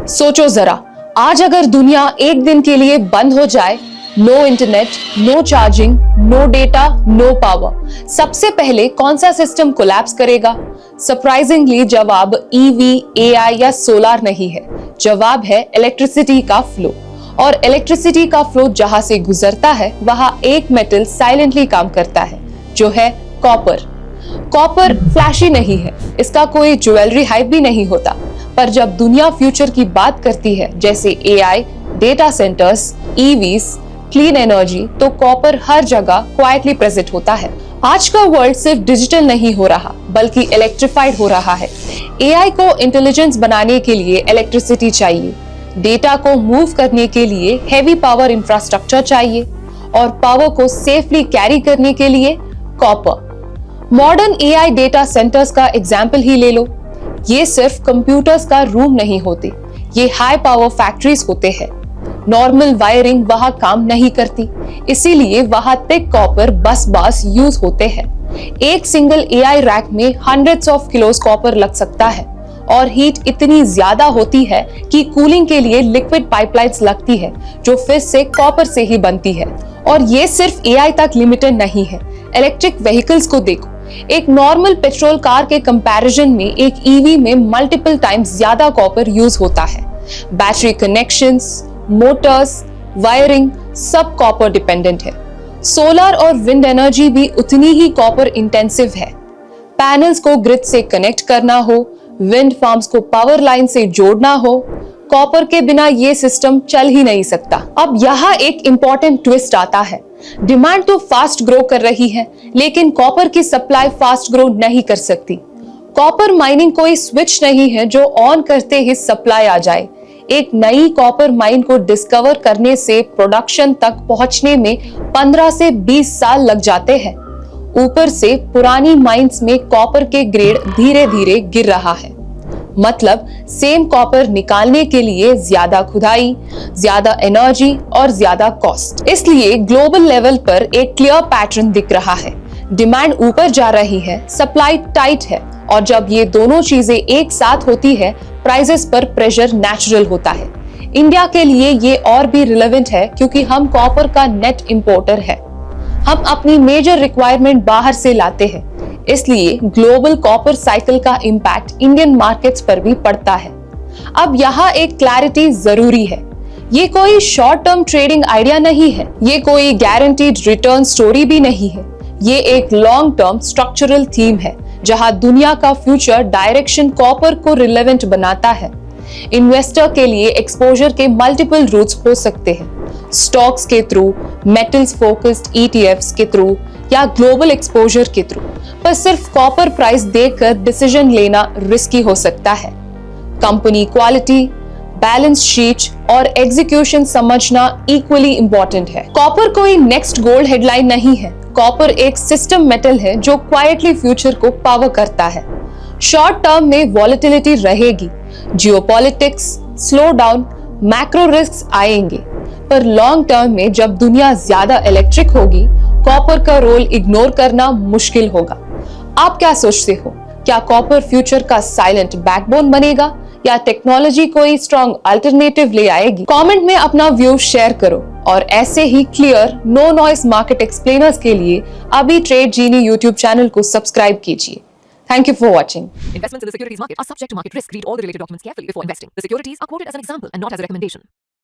सोचो जरा, आज अगर दुनिया एक दिन के लिए बंद हो जाए, no internet, no charging, no data, no power, सबसे पहले कौन सा सिस्टम कोलैप्स करेगा? सरप्राइजिंगली जवाब ईवी, एआई या सोलार नहीं है। जवाब है इलेक्ट्रिसिटी का फ्लो। और इलेक्ट्रिसिटी का फ्लो जहां से गुजरता है वहां एक मेटल साइलेंटली काम करता है, जो है कॉपर। कॉपर फ्लैशी नहीं है, इसका कोई ज्वेलरी हाइप भी नहीं होता, पर जब दुनिया फ्यूचर की बात करती है, जैसे AI, data centres, EVs, clean energy, तो कॉपर हर जगह क्वाइटली प्रेजेंट होता है। आज का वर्ल्ड सिर्फ डिजिटल नहीं हो रहा, बल्कि इलेक्ट्रिफाइड हो रहा है। एआई को इंटेलिजेंस बनाने के लिए इलेक्ट्रिसिटी चाहिए, डेटा को मूव करने के लिए हेवी पावर इंफ्रास्ट्रक्चर चाहिए, और पावर को सेफली कैरी करने के लिए copper. Modern AI data centres का एग्जाम्पल ही ले लो। ये सिर्फ कंप्यूटर्स का रूम नहीं होते, ये हाई पावर फैक्ट्रीज होते हैं। नॉर्मल वायरिंग वहां काम नहीं करती, इसीलिए वहां थिक कॉपर बस बास यूज होते हैं। एक सिंगल एआई रैक में हंड्रेड्स ऑफ किलोस कॉपर लग सकता है, और हीट इतनी ज्यादा होती है कि कूलिंग के लिए लिक्विड पाइपलाइंस लगती है, जो फिर से कॉपर से ही बनती है। और ये सिर्फ एआई तक लिमिटेड नहीं है। इलेक्ट्रिक व्हीकल्स को देखो, एक नॉर्मल पेट्रोल कार के कंपैरिजन में एक ईवी में मल्टीपल टाइम्स ज्यादा कॉपर यूज होता है। बैटरी कनेक्शंस, मोटर्स, वायरिंग सब कॉपर डिपेंडेंट है। सोलर और विंड एनर्जी भी उतनी ही कॉपर इंटेंसिव है। पैनल्स को ग्रिड से कनेक्ट करना हो, विंड फार्म्स को पावर लाइन से जोड़ना हो, कॉपर के बिना ये सिस्टम चल ही नहीं सकता। अब यहाँ एक इंपॉर्टेंट ट्विस्ट आता है। डिमांड तो फास्ट ग्रो कर रही है, लेकिन कॉपर की सप्लाई फास्ट ग्रो नहीं कर सकती। कॉपर माइनिंग कोई स्विच नहीं है जो ऑन करते ही सप्लाई आ जाए। एक नई कॉपर माइन को डिस्कवर करने से प्रोडक्शन तक पहुंचने में 15 से 20 साल लग जाते हैं। ऊपर से पुरानी माइंस में कॉपर के ग्रेड धीरे धीरे गिर रहा है। मतलब सेम कॉपर निकालने के लिए ज्यादा खुदाई, ज्यादा एनर्जी और ज्यादा कॉस्ट। इसलिए ग्लोबल लेवल पर एक क्लियर पैटर्न दिख रहा है। डिमांड ऊपर जा रही है, सप्लाई टाइट है, और जब ये दोनों चीजें एक साथ होती है, प्राइसेस पर प्रेशर नेचुरल होता है। इंडिया के लिए ये और भी रिलेवेंट है, क्योंकि हम कॉपर का नेट इंपोर्टर है। हम अपनी मेजर रिक्वायरमेंट बाहर से लाते हैं, इसलिए ग्लोबल कॉपर साइकिल का इम्पैक्ट इंडियन मार्केट्स पर भी पड़ता है। अब यहाँ एक क्लैरिटी जरूरी है। ये कोई शॉर्ट टर्म ट्रेडिंग आइडिया नहीं है, ये कोई गारंटीड रिटर्न स्टोरी भी नहीं है। ये एक लॉन्ग टर्म स्ट्रक्चरल थीम है, जहां दुनिया का फ्यूचर डायरेक्शन कॉपर को रिलेवेंट बनाता है। इन्वेस्टर के लिए एक्सपोजर के मल्टीपल रूट्स हो सकते हैं, स्टॉक्स के थ्रू, मेटल्स फोकस्ड ईटीएफ्स के थ्रू, या ग्लोबल एक्सपोजर के थ्रू। पर सिर्फ कॉपर प्राइस देखकर डिसीजन लेना रिस्की हो सकता है। कंपनी क्वालिटी, बैलेंस शीट और एग्जीक्यूशन समझना इक्वली इंपॉर्टेंट है। कॉपर कोई नेक्स्ट गोल्ड हेडलाइन नहीं है। कॉपर एक सिस्टम मेटल है जो क्वाइटली फ्यूचर को पावर करता है। शॉर्ट टर्म में वॉलेटिलिटी रहेगी, geopolitics, slow down, macro risk आएंगे, पर लॉन्ग टर्म में जब दुनिया ज्यादा इलेक्ट्रिक होगी, कॉपर का रोल इग्नोर करना मुश्किल होगा। आप क्या सोचते हो? क्या कॉपर फ्यूचर का साइलेंट बैकबोन बनेगा, या टेक्नोलॉजी कोई स्ट्रॉन्ग अल्टरनेटिव ले आएगी? कमेंट में अपना व्यू शेयर करो, और ऐसे ही clear no noise market explainers के लिए अभी ट्रेड जीनी यूट्यूब चैनल को सब्सक्राइब कीजिए। Thank you for watching. Investments in the securities market are subject to market risk. Read all the related documents carefully before investing. The securities are quoted as an example and not as a recommendation.